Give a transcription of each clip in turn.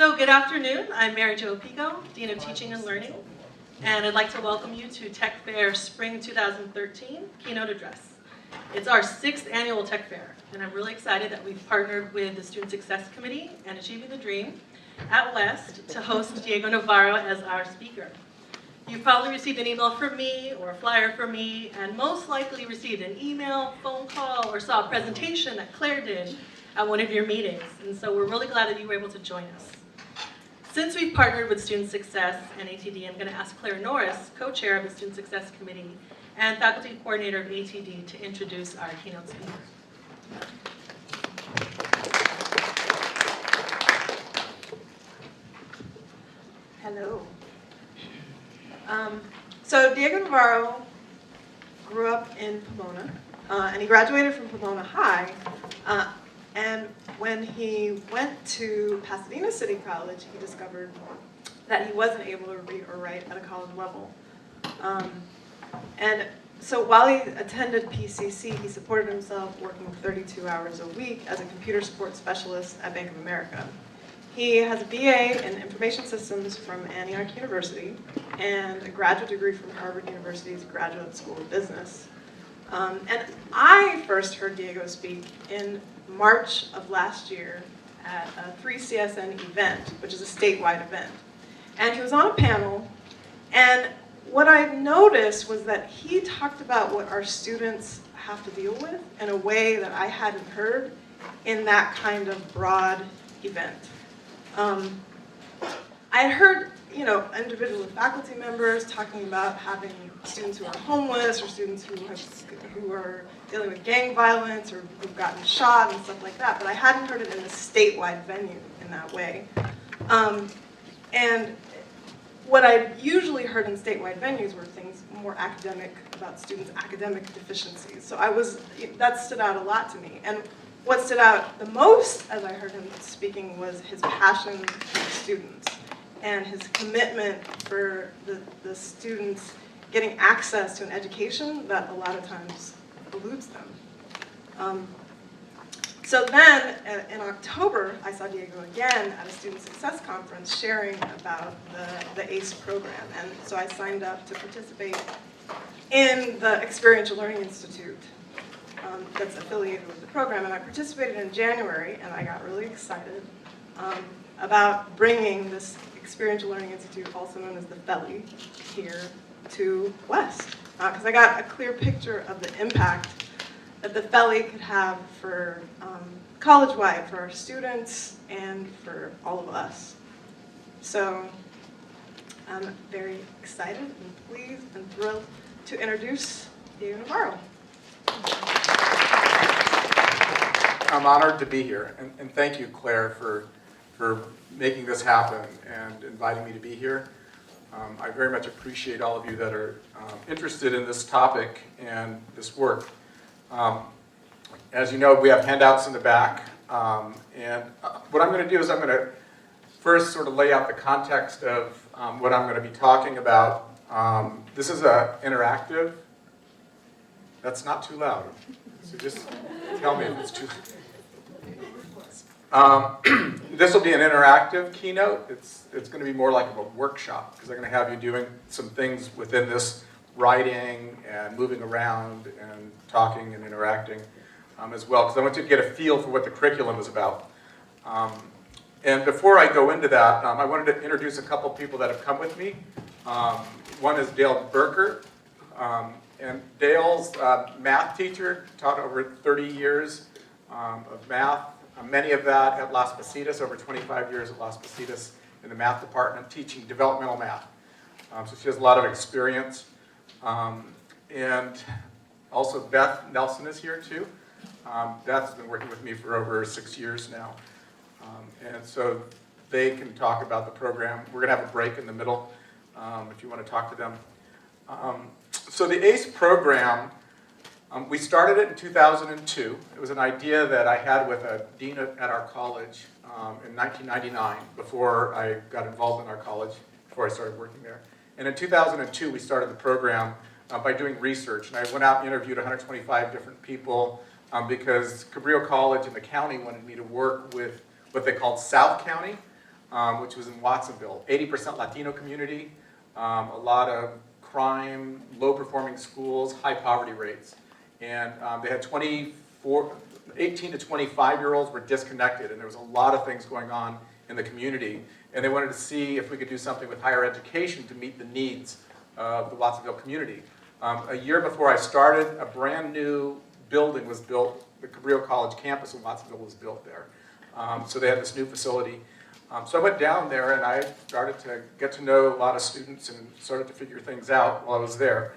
So good afternoon, I'm Mary Jo Pico, Dean of Teaching and Learning, and I'd like to welcome you to Tech Fair Spring 2013 Keynote Address. It's our 6th annual Tech Fair, and I'm really excited that we've partnered with the Student Success Committee and Achieving the Dream at West to host Diego Navarro as our speaker. You've probably received an email from me or a flyer from me, and most likely received an email, phone call, or saw a presentation that Claire did at one of your meetings, and so we're really glad that you were able to join us. Since we've partnered with Student Success and ATD, I'm going to ask Claire Norris, co-chair of the Student Success Committee and faculty coordinator of ATD, to introduce our keynote speaker. Hello. So Diego Navarro grew up in Pomona, and he graduated from Pomona High. And when he went to Pasadena City College, he discovered that he wasn't able to read or write at a college level. And so while he attended PCC, he supported himself working 32 hours a week as a computer support specialist at Bank of America. He has a BA in Information Systems from Antioch University and a graduate degree from Harvard University's Graduate School of Business. And I first heard Diego speak in March of last year at a 3CSN event, which is a statewide event. And he was on a panel, and what I noticed was that he talked about what our students have to deal with in a way that I hadn't heard in that kind of broad event. I had heard, individual faculty members talking about having students who are homeless or students who are dealing with gang violence or who've gotten shot and stuff like that, but I hadn't heard it in a statewide venue in that way. And what I usually heard in statewide venues were things more academic, about students' academic deficiencies. So that stood out a lot to me. And what stood out the most as I heard him speaking was his passion for students and his commitment for the students getting access to an education that a lot of times eludes them. So then, in October, I saw Diego again at a Student Success Conference sharing about the ACE program. And so I signed up to participate in the Experiential Learning Institute that's affiliated with the program. And I participated in January, and I got really excited about bringing this Experiential Learning Institute, also known as the FELI, here to West. Because I got a clear picture of the impact that the FELI could have for college-wide, for our students, and for all of us. So I'm very excited and pleased and thrilled to introduce Diego Navarro. I'm honored to be here, and thank you, Claire, for making this happen and inviting me to be here. I very much appreciate all of you that are interested in this topic and this work. As you know, we have handouts in the back, and what I'm going to do is I'm going to first sort of lay out the context of what I'm going to be talking about. This is interactive. That's not too loud, so just tell me if it's too this will be an interactive keynote. It's going to be more like a workshop because I'm going to have you doing some things within this, writing and moving around and talking and interacting as well, because I want you to get a feel for what the curriculum is about. And before I go into that, I wanted to introduce a couple people that have come with me. One is Dale Burkert, and Dale's math teacher, taught over 30 years of math. Many of that at Las Positas, over 25 years at Las Positas in the math department, teaching developmental math. So she has a lot of experience. And also Beth Nelson is here too. Beth's been working with me for over 6 years now. And so they can talk about the program. We're going to have a break in the middle if you want to talk to them. So the ACE program, we started it in 2002. It was an idea that I had with a dean at our college in 1999, before I got involved in our college, before I started working there. And in 2002, we started the program by doing research. And I went out and interviewed 125 different people because Cabrillo College and the county wanted me to work with what they called South County, which was in Watsonville. 80% Latino community, a lot of crime, low-performing schools, high poverty rates. And they had 18 to 25-year-olds were disconnected, and there was a lot of things going on in the community. And they wanted to see if we could do something with higher education to meet the needs of the Watsonville community. A year before I started, a brand new building was built. The Cabrillo College campus in Watsonville was built there. So they had this new facility. So I went down there and I started to get to know a lot of students and started to figure things out while I was there.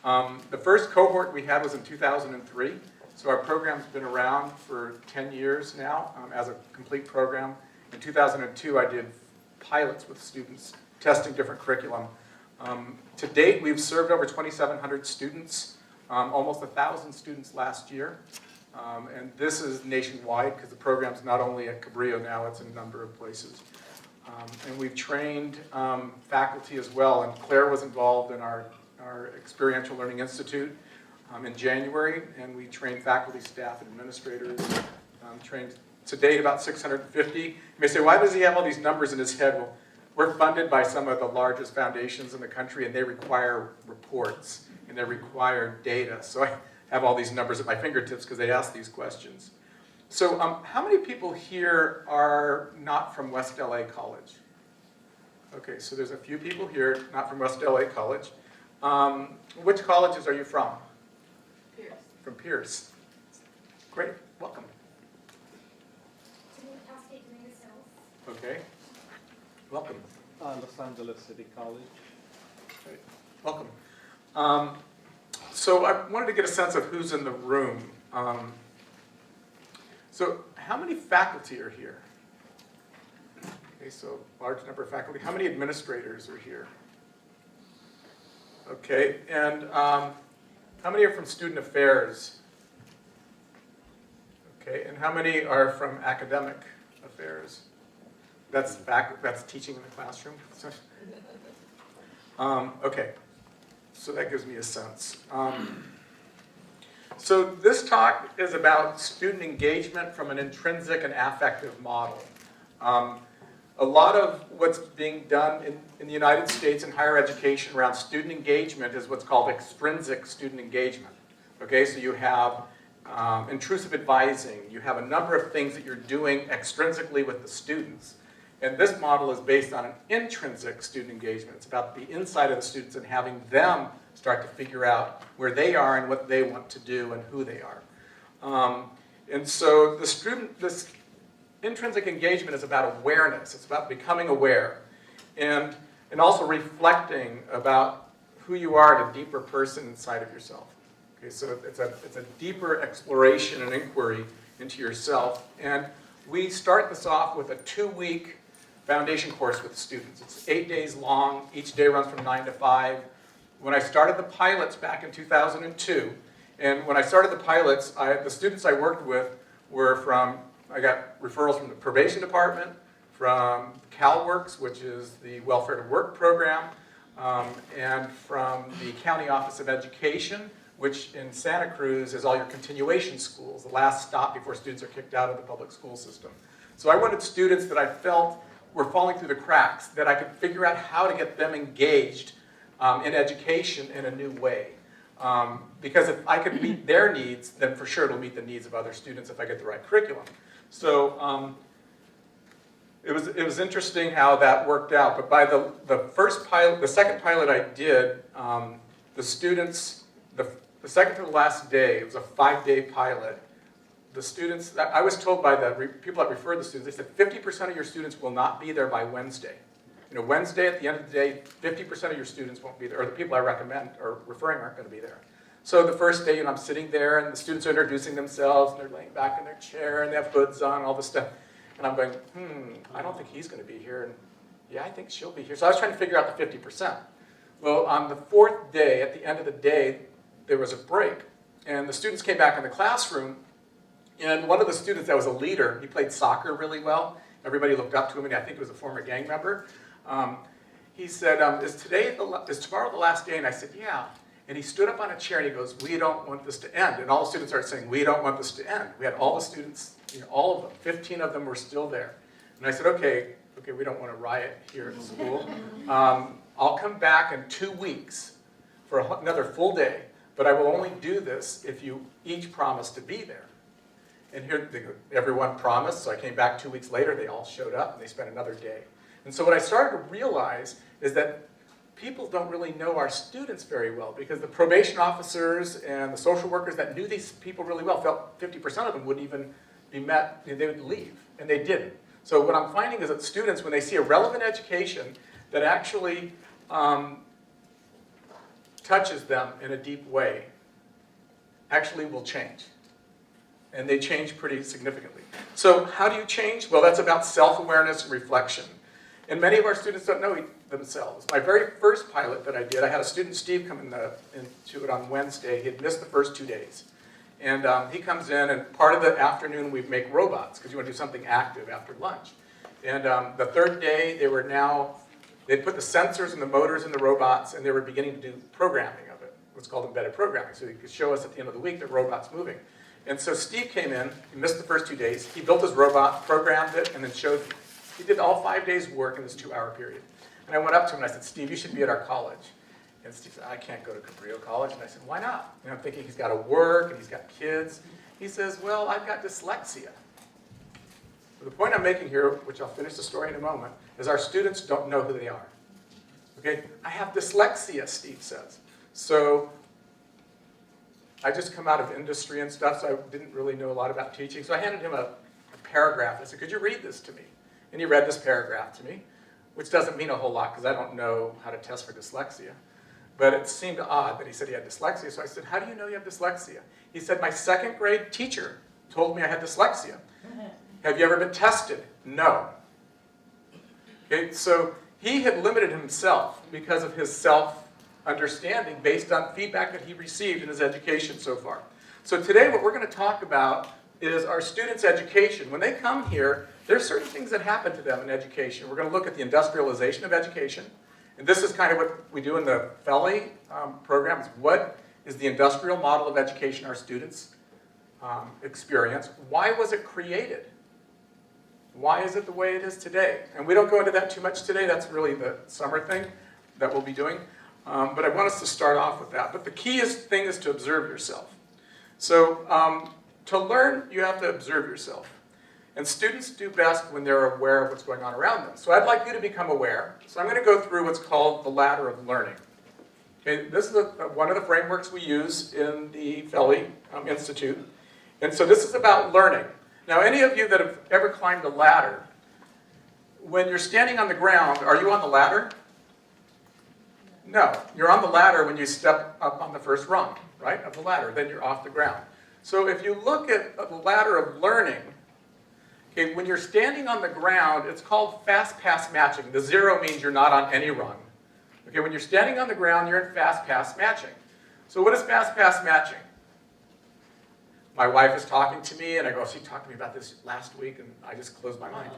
The first cohort we had was in 2003. So our program's been around for 10 years now as a complete program. In 2002, I did pilots with students, testing different curriculum. To date, we've served over 2,700 students, almost 1,000 students last year. And this is nationwide because the program's not only at Cabrillo now, it's in a number of places. And we've trained faculty as well, and Claire was involved in our Experiential Learning Institute in January, and we trained faculty, staff, and administrators. Trained to date about 650. You may say, why does he have all these numbers in his head? Well, we're funded by some of the largest foundations in the country, and they require reports, and they require data. So I have all these numbers at my fingertips because they ask these questions. So how many people here are not from West LA College? Okay, so there's a few people here not from West LA College. Which colleges are you from? Pierce. From Pierce. Great, welcome. Okay, welcome. Los Angeles City College. Great. Welcome. So I wanted to get a sense of who's in the room. So how many faculty are here? Okay, so large number of faculty. How many administrators are here? Okay, and how many are from student affairs? Okay, and how many are from academic affairs? That's teaching in the classroom. Okay, so that gives me a sense. So this talk is about student engagement from an intrinsic and affective model. A lot of what's being done in the United States in higher education around student engagement is what's called extrinsic student engagement. Okay, so you have intrusive advising, you have a number of things that you're doing extrinsically with the students. And this model is based on an intrinsic student engagement. It's about the inside of the students and having them start to figure out where they are and what they want to do and who they are. And so this intrinsic engagement is about awareness. It's about becoming aware and also reflecting about who you are at a deeper person inside of yourself. Okay, so it's a deeper exploration and inquiry into yourself. And we start this off with a 2-week foundation course with students. It's 8 days long. Each day runs from 9 to 5. When I started the pilots back in 2002, and when I started the pilots, the students I worked with were I got referrals from the probation department, from CalWorks, which is the Welfare to Work program, and from the County Office of Education, which in Santa Cruz is all your continuation schools, the last stop before students are kicked out of the public school system. So I wanted students that I felt were falling through the cracks, that I could figure out how to get them engaged in education in a new way. Because if I could meet their needs, then for sure it'll meet the needs of other students if I get the right curriculum. So it was interesting how that worked out. But by the second pilot I did, the students, the second to the last day, it was a 5-day pilot. The students, I was told by the people that referred the students, they said 50% of your students will not be there by Wednesday. You know, Wednesday at the end of the day, 50% of your students won't be there, or the people I recommend or referring aren't going to be there. So the first day, I'm sitting there, and the students are introducing themselves, and they're laying back in their chair, and they have hoods on, all this stuff. And I'm going, I don't think he's going to be here. And yeah, I think she'll be here. So I was trying to figure out the 50%. Well, on the 4th day, at the end of the day, there was a break. And the students came back in the classroom, and one of the students that was a leader, he played soccer really well. Everybody looked up to him, and I think he was a former gang member. He said, is tomorrow the last day? And I said, yeah. And he stood up on a chair and he goes, we don't want this to end. And all the students started saying, we don't want this to end. We had all the students, all of them, 15 of them were still there. And I said, okay, Okay, we don't want to riot here at school. I'll come back in 2 weeks for another full day, but I will only do this if you each promise to be there. And here, everyone promised, so I came back 2 weeks later, they all showed up, and they spent another day. And so what I started to realize is that people don't really know our students very well, because the probation officers and the social workers that knew these people really well felt 50% of them wouldn't even be met, they would leave, and they didn't. So what I'm finding is that students, when they see a relevant education that actually touches them in a deep way, actually will change. And they change pretty significantly. So how do you change? Well, that's about self-awareness and reflection. And many of our students don't know themselves. My very first pilot that I did, I had a student, Steve, come into it on Wednesday. He had missed the first 2 days. And he comes in, and part of the afternoon we make robots, because you want to do something active after lunch. And the third day, they'd put the sensors and the motors in the robots, and they were beginning to do programming of it, what's called embedded programming. So he could show us at the end of the week the robot's moving. And so Steve came in, he missed the first 2 days, he built his robot, programmed it, and then showed me. He did all 5 days' work in this 2-hour period. And I went up to him and I said, Steve, you should be at our college. And Steve said, I can't go to Cabrillo College. And I said, why not? And I'm thinking he's got to work and he's got kids. He says, well, I've got dyslexia. So the point I'm making here, which I'll finish the story in a moment, is our students don't know who they are. Okay? I have dyslexia, Steve says. So I just come out of industry and stuff, so I didn't really know a lot about teaching. So I handed him a paragraph. I said, could you read this to me? And he read this paragraph to me, which doesn't mean a whole lot because I don't know how to test for dyslexia. But it seemed odd that he said he had dyslexia. So I said, how do you know you have dyslexia? He said, my 2nd grade teacher told me I had dyslexia. Have you ever been tested? No. Okay, so he had limited himself because of his self-understanding based on feedback that he received in his education so far. So today what we're going to talk about is our students' education. When they come here, there's certain things that happen to them in education. We're going to look at the industrialization of education. And this is kind of what we do in the FELI program. Is what is the industrial model of education our students experience? Why was it created? Why is it the way it is today? And we don't go into that too much today. That's really the summer thing that we'll be doing. But I want us to start off with that. But the key thing is to observe yourself. So to learn, you have to observe yourself. And students do best when they're aware of what's going on around them. So I'd like you to become aware. So I'm going to go through what's called the ladder of learning. Okay, this is one of the frameworks we use in the FELI Institute. And so this is about learning. Now, any of you that have ever climbed a ladder, when you're standing on the ground, are you on the ladder? No. You're on the ladder when you step up on the first rung, right, of the ladder. Then you're off the ground. So if you look at the ladder of learning, okay, when you're standing on the ground, it's called fast pass matching. The 0 means you're not on any rung. Okay, when you're standing on the ground, you're in fast pass matching. So what is fast pass matching? My wife is talking to me, and I go, she talked to me about this last week, and I just close my mind.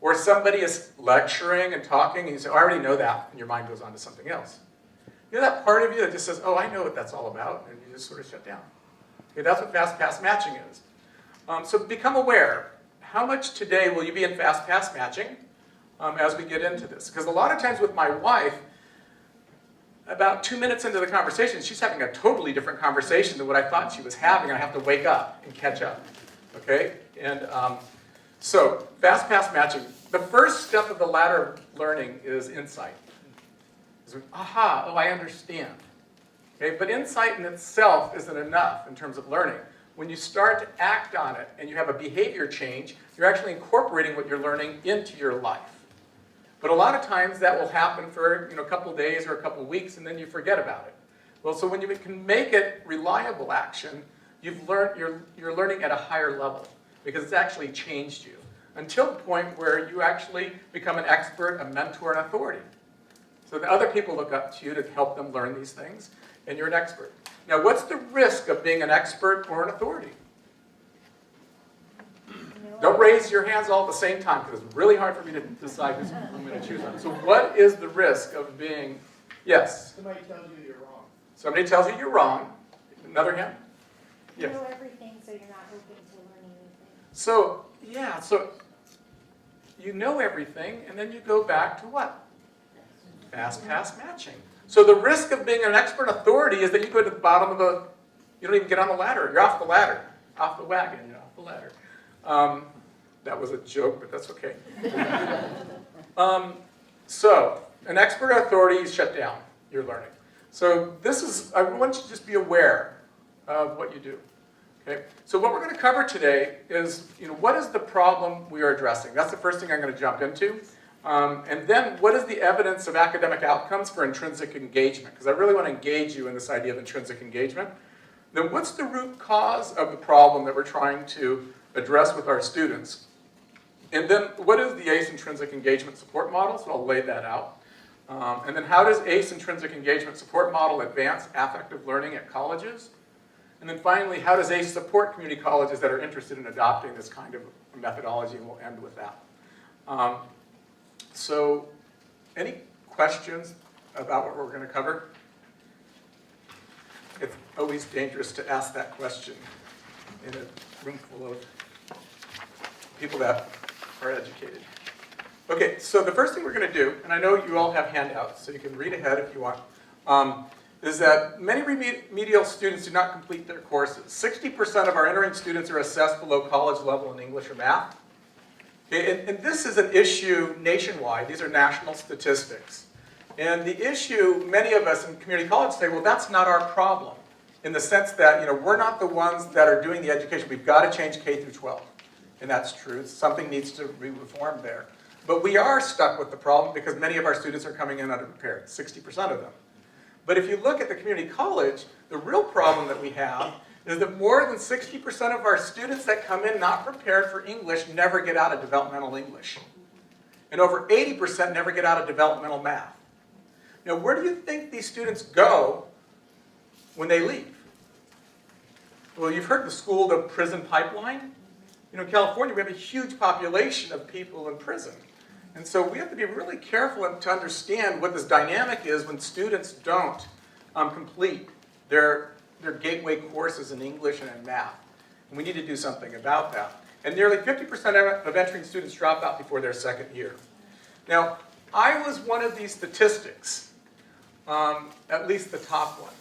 Or somebody is lecturing and talking, and you say, oh, I already know that, and your mind goes on to something else. You know that part of you that just says, oh, I know what that's all about, and you just sort of shut down. Okay, that's what fast pass matching is. So become aware. How much today will you be in fast pass matching as we get into this? Because a lot of times with my wife, about 2 minutes into the conversation, she's having a totally different conversation than what I thought she was having. I have to wake up and catch up. Okay? And so, fast pass matching. The first step of the ladder of learning is insight. Aha, oh, I understand. Okay? But insight in itself isn't enough in terms of learning. When you start to act on it and you have a behavior change, you're actually incorporating what you're learning into your life. But a lot of times that will happen for a couple days or a couple weeks, and then you forget about it. Well, so when you can make it reliable action, you're learning at a higher level because it's actually changed you until the point where you actually become an expert, a mentor, an authority. So the other people look up to you to help them learn these things, and you're an expert. Now, what's the risk of being an expert or an authority? Don't raise your hands all at the same time, because it's really hard for me to decide who I'm going to choose on. So what is the risk of being, yes? Somebody tells you you're wrong. Somebody tells you you're wrong. Another hand? You Yes. know everything, so you're not open to learning anything. So, yeah, so you know everything, and then you go back to what? Fast pass matching. So the risk of being an expert authority is that you go to the bottom of the, you don't even get on the ladder. You're off the ladder, off the wagon, you're off the ladder. That was a joke, but that's okay. So an expert authority is shut down your learning. So this is, I want you to just be aware of what you do. Okay? So what we're going to cover today is, what is the problem we are addressing? That's the first thing I'm going to jump into. And then what is the evidence of academic outcomes for intrinsic engagement? Because I really want to engage you in this idea of intrinsic engagement. Then what's the root cause of the problem that we're trying to address with our students? And then what is the ACE intrinsic engagement support model? So I'll lay that out. And then how does ACE intrinsic engagement support model advance affective learning at colleges? And then finally, how does ACE support community colleges that are interested in adopting this kind of methodology? And we'll end with that. So any questions about what we're going to cover? It's always dangerous to ask that question in a room full of people that are educated. Okay, so the first thing we're going to do, and I know you all have handouts, so you can read ahead if you want, is that many remedial students do not complete their courses. 60% of our entering students are assessed below college level in English or math. Okay, and this is an issue nationwide. These are national statistics. And the issue, many of us in community college say, well, that's not our problem, in the sense that we're not the ones that are doing the education. We've got to change K through 12. And that's true. Something needs to be reformed there. But we are stuck with the problem because many of our students are coming in underprepared, 60% of them. But if you look at the community college, the real problem that we have is that more than 60% of our students that come in not prepared for English never get out of developmental English. And over 80% never get out of developmental math. Now, where do you think these students go when they leave? Well, you've heard the school to prison pipeline. In California, we have a huge population of people in prison. And so we have to be really careful to understand what this dynamic is when students don't complete their gateway courses in English and in math. And we need to do something about that. And nearly 50% of entering students drop out before their second year. Now, I was one of these statistics, at least the top one.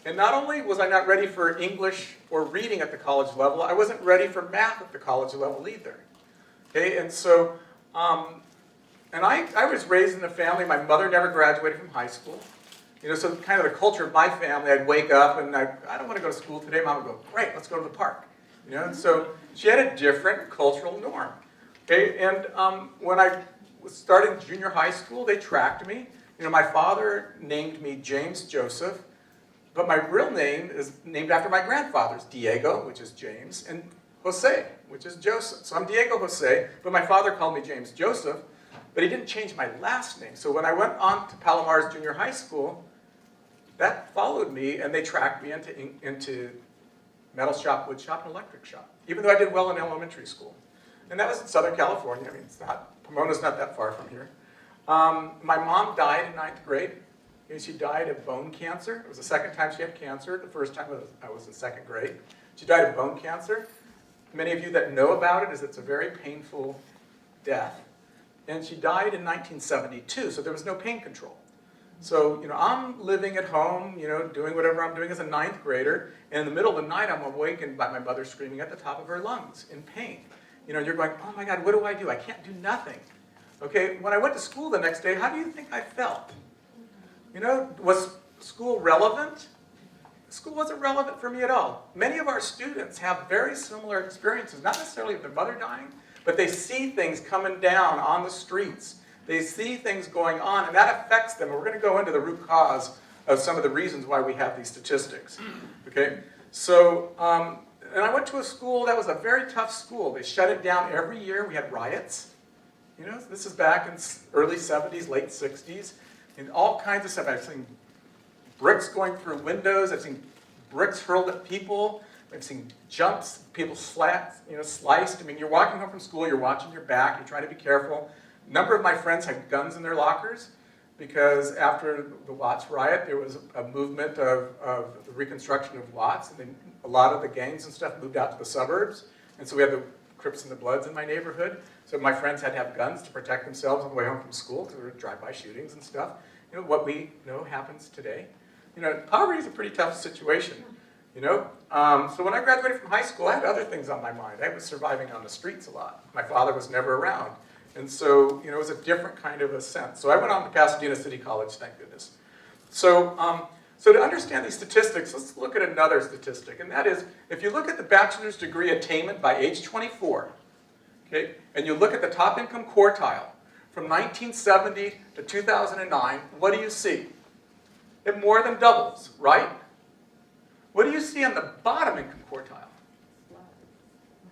And not only was I not ready for English or reading at the college level, I wasn't ready for math at the college level either. Okay, and so, I was raised in a family, my mother never graduated from high school. So kind of the culture of my family, I'd wake up and I don't want to go to school today. Mom would go, great, let's go to the park. And so she had a different cultural norm. Okay, and when I was starting junior high school, they tracked me. My father named me James Joseph. But my real name is named after my grandfather's, Diego, which is James, and Jose, which is Joseph. So I'm Diego Jose, but my father called me James Joseph, but he didn't change my last name. So when I went on to Palomar's junior high school, that followed me, and they tracked me into metal shop, wood shop, and electric shop, even though I did well in elementary school. And that was in Southern California. I mean, Pomona's not that far from here. My mom died in 9th grade. She died of bone cancer. It was the second time she had cancer. The first time I was in 2nd grade. She died of bone cancer. Many of you that know about it, it's a very painful death. And she died in 1972, so there was no pain control. So, I'm living at home, doing whatever I'm doing as a 9th grader, and in the middle of the night, I'm awakened by my mother screaming at the top of her lungs in pain. And you're going, oh my God, what do? I can't do nothing. Okay, when I went to school the next day, how do you think I felt? Was school relevant? School wasn't relevant for me at all. Many of our students have very similar experiences, not necessarily of their mother dying, but they see things coming down on the streets. They see things going on, and that affects them. And we're going to go into the root cause of some of the reasons why we have these statistics. Okay, so, and I went to a school that was a very tough school. They shut it down every year. We had riots. This is back in early 70s, late 60s. And all kinds of stuff. I've seen bricks going through windows. I've seen bricks hurled at people. I've seen jumps, people sliced. I mean, you're walking home from school, you're watching your back, you're trying to be careful. A number of my friends had guns in their lockers because after the Watts riot, there was a movement of the reconstruction of Watts. And then a lot of the gangs and stuff moved out to the suburbs. And so we had the Crips and the Bloods in my neighborhood. So my friends had to have guns to protect themselves on the way home from school because there were drive-by shootings and stuff. You know, what we know happens today. You know, poverty is a pretty tough situation. You know, so when I graduated from high school, I had other things on my mind. I was surviving on the streets a lot. My father was never around. And so, you know, it was a different kind of a sense. So I went on to Pasadena City College, thank goodness. So, so to understand these statistics, let's look at another statistic. And that is, if you look at the bachelor's degree attainment by age 24, okay, and you look at the top income quartile from 1970 to 2009, what do you see? It more than doubles, right? What do you see on the bottom income quartile?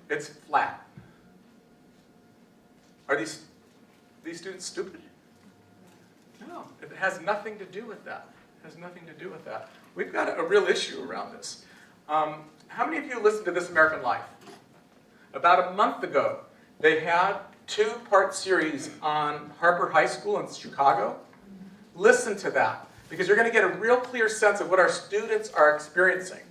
It's flat. Are these students stupid? No, it has nothing to do with that. It has nothing to do with that. We've got a real issue around this. How many of you listened to This American Life? About a month ago, they had a 2-part series on Harper High School in Chicago. Listen to that, because you're going to get a real clear sense of what our students are experiencing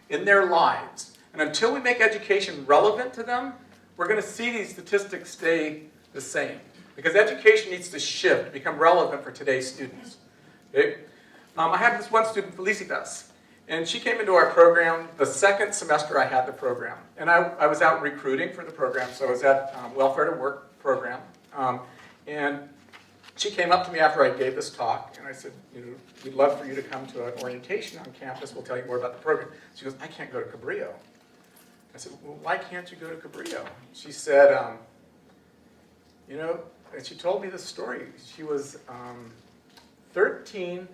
in their lives. And until we make education relevant to them, we're going to see these statistics stay the same. Because education needs to shift, become relevant for today's students. Okay? I had this one student, Felicitas, and she came into our program the second semester I had the program. And I was out recruiting for the program, so I was at Welfare to Work program. And she came up to me after I gave this talk, and I said, you know, we'd love for you to come to an orientation on campus. We'll tell you more about the program. She goes, I can't go to Cabrillo. I said, well, why can't you go to Cabrillo? She said, you know, and she told me this story. She was 13.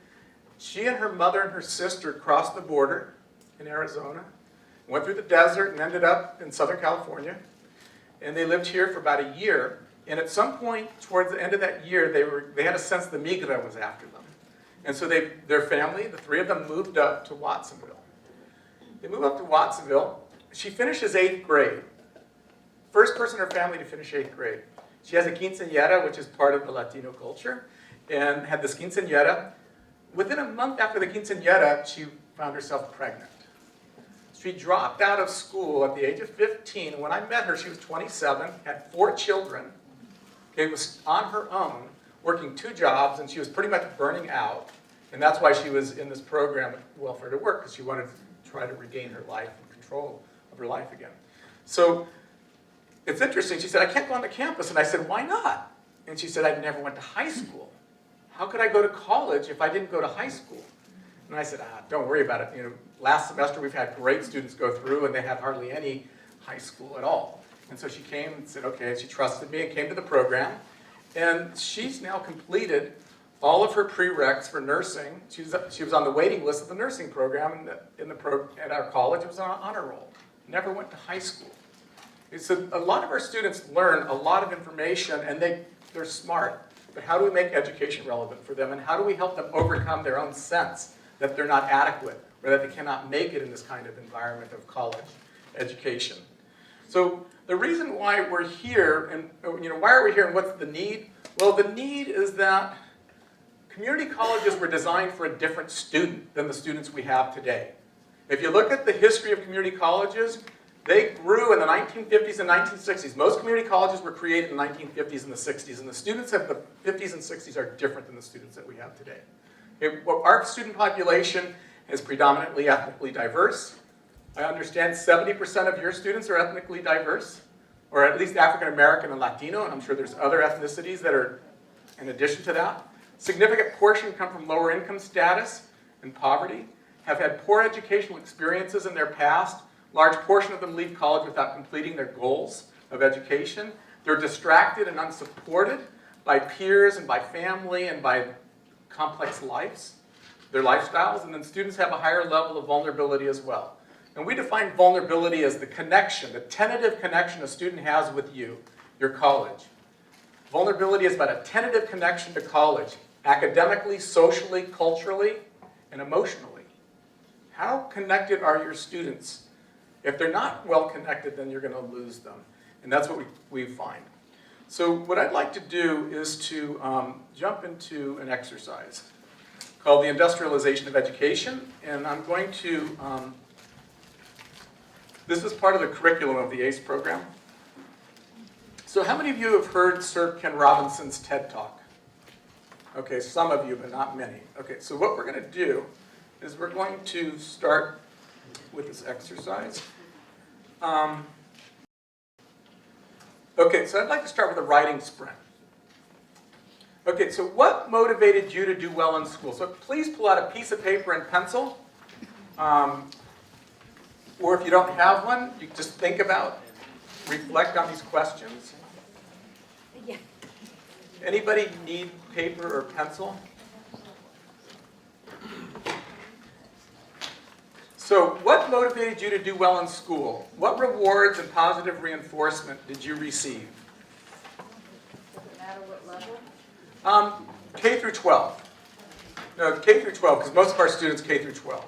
She and her mother and her sister crossed the border in Arizona, went through the desert and ended up in Southern California. And they lived here for about a year. And at some point towards the end of that year, they had a sense the migra was after them. And so their family, the 3 of them, moved up to Watsonville. They moved up to Watsonville. She finishes 8th grade. First person in her family to finish 8th grade. She has a quinceañera, which is part of the Latino culture, and had this quinceañera. Within a month after the quinceañera, she found herself pregnant. She dropped out of school at the age of 15. When I met her, she was 27, had 4 children. Okay, was on her own, working 2 jobs, and she was pretty much burning out. And that's why she was in this program at Welfare to Work, because she wanted to try to regain her life and control of her life again. So it's interesting. She said, I can't go on the campus. And I said, why not? And she said, I never went to high school. How could I go to college if I didn't go to high school? And I said, don't worry about it. You know, last semester we've had great students go through, and they had hardly any high school at all. And so she came and said, okay, and she trusted me and came to the program. And she's now completed all of her prereqs for nursing. She was on the waiting list of the nursing program at our college. It was on an honor roll. Never went to high school. So a lot of our students learn a lot of information, and they're smart. But how do we make education relevant for them, and how do we help them overcome their own sense that they're not adequate, or that they cannot make it in this kind of environment of college education? So the reason why we're here, and you know, why are we here, and what's the need? Well, the need is that community colleges were designed for a different student than the students we have today. If you look at the history of community colleges, they grew in the 1950s and 1960s. Most community colleges were created in the 1950s and the 60s, and the students of the 50s and 60s are different than the students that we have today. Our student population is predominantly ethnically diverse. I understand 70% of your students are ethnically diverse, or at least African American and Latino, and I'm sure there's other ethnicities that are in addition to that. Significant portion come from lower income status and poverty, have had poor educational experiences in their past. Large portion of them leave college without completing their goals of education. They're distracted and unsupported by peers and by family and by complex lives, their lifestyles, and then students have a higher level of vulnerability as well. And we define vulnerability as the connection, the tentative connection a student has with you, your college. Vulnerability is about a tentative connection to college, academically, socially, culturally, and emotionally. How connected are your students? If they're not well connected, then you're going to lose them. And that's what we find. So what I'd like to do is to jump into an exercise called the industrialization of education. And I'm going to, this is part of the curriculum of the ACE program. So how many of you have heard Sir Ken Robinson's TED Talk? Okay, some of you, but not many. Okay, so what we're going to do is we're going to start with this exercise. Okay, so I'd like to start with a writing sprint. Okay, so what motivated you to do well in school? So please pull out a piece of paper and pencil. Or if you don't have one, you can just think about, reflect on these questions. Yeah. Anybody need paper or pencil? So what motivated you to do well in school? What rewards and positive reinforcement did you receive? Does it matter what level? K through 12. No, K through 12, because most of our students K through 12.